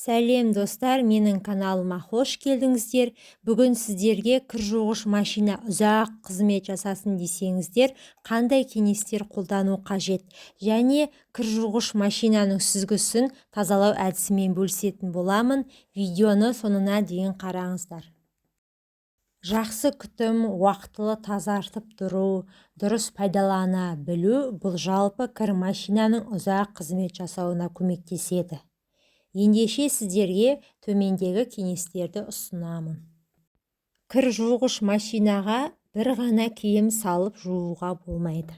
Сәлем достар, менің каналыма қош келдіңіздер. Бүгін сіздерге кір жуғыш машина ұзақ қызмет жасасын десеңіздер, қандай кеңестер қолдану қажет, және кір жуғыш машинаның сүзгісін тазалау әдісімен бөлісетін боламын. Видеоны соңына дейін қараңыздар. Жақсы күтім, уақытылы тазартып тұру, дұрыс пайдалана білу бұл жалпы кір машинаның ұзақ қызмет жасауына көмектеседі. Ендеше сіздерге төмендегі кеңестерді ұсынамын. Кір жуғыш машинаға бір ғана киім салып жууға болмайды.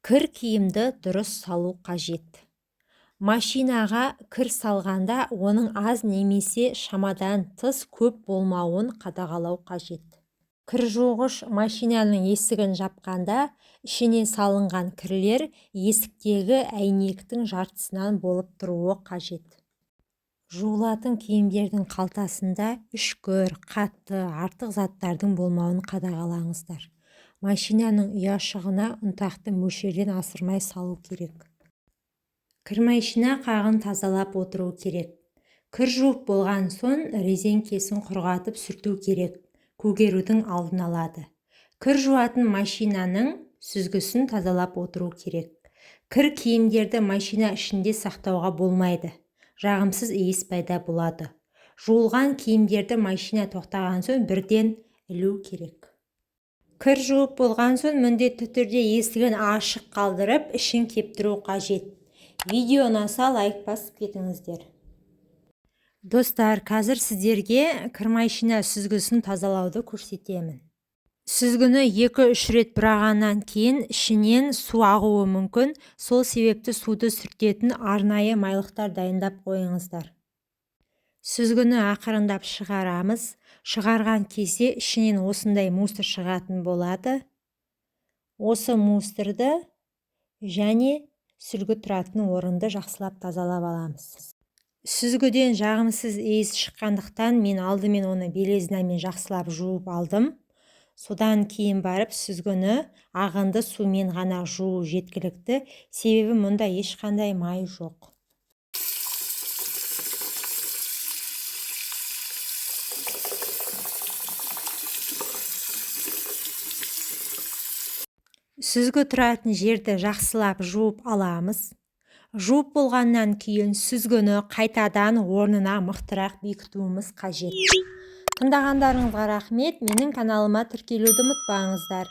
Кір киімді дұрыс салу қажет. Машинаға кір салғанда оның аз немесе шамадан тыс көп болмауын қадағалау қажет. Кір жуғыш машинаның есігін жапқанда ішіне салынған кірлер есіктегі әйнектің жартысынан болып тұруы қажет. Жуылатын киімдердің қалтасында үшкір, қатты, артық заттардың болмауын қадағалаңыздар. Машинаның ұяшығына ұнтақты мөлшерден асырмай салу керек. Кір машина қағын тазалап отыру керек. Кір жуып болған соң резеңкесін құрғатып сүрту керек. Көгерудің алдын алады. Кір жуатын машинаның сүзгісін тазалап отыру керек. Кір киімдерді машина ішінде сақтауға болмайды. Жағымсыз иіс пайда болады. Жуылған киімдерді машина тоқтаған соң бірден ілу керек. Кір жуып болған соң міндетті түрде есігін ашық қалдырып, ішін кептіру қажет. Видео ұнаса лайк басып кетіңіздер. Достар, қазір сіздерге кір машина сүзгісін тазалауды көрсетемін. Сүзгіні 2-3 рет бұрағаннан кейін ішінен су ағуы мүмкін. Сол себепті суды сүртетін арнайы майлықтар дайындап қойыңыздар. Сүзгіні ақырындап шығарамыз. Шығарған кезде ішінен осындай мустер шығатын болады. Осы мустерді және сүзгі тұратын орынды жақсылап тазалап аламыз. Сүзгіден жағымсыз иіс шыққандықтан мен алдымен оны белезнамен жақсылап жуып алдым. Содан кейін барып сүзгіні ағынды сумен ғана жуу жеткілікті, себебі мұнда ешқандай май жоқ. Сүзгі тұратын жерді жақсылап жуып аламыз. Жуып болғаннан кейін сүзгіні қайтадан орнына мықтырақ бекітуіміз қажет. Тыңдағандарыңызға рахмет. Менің каналыма тіркелуді ұмытпаңыздар.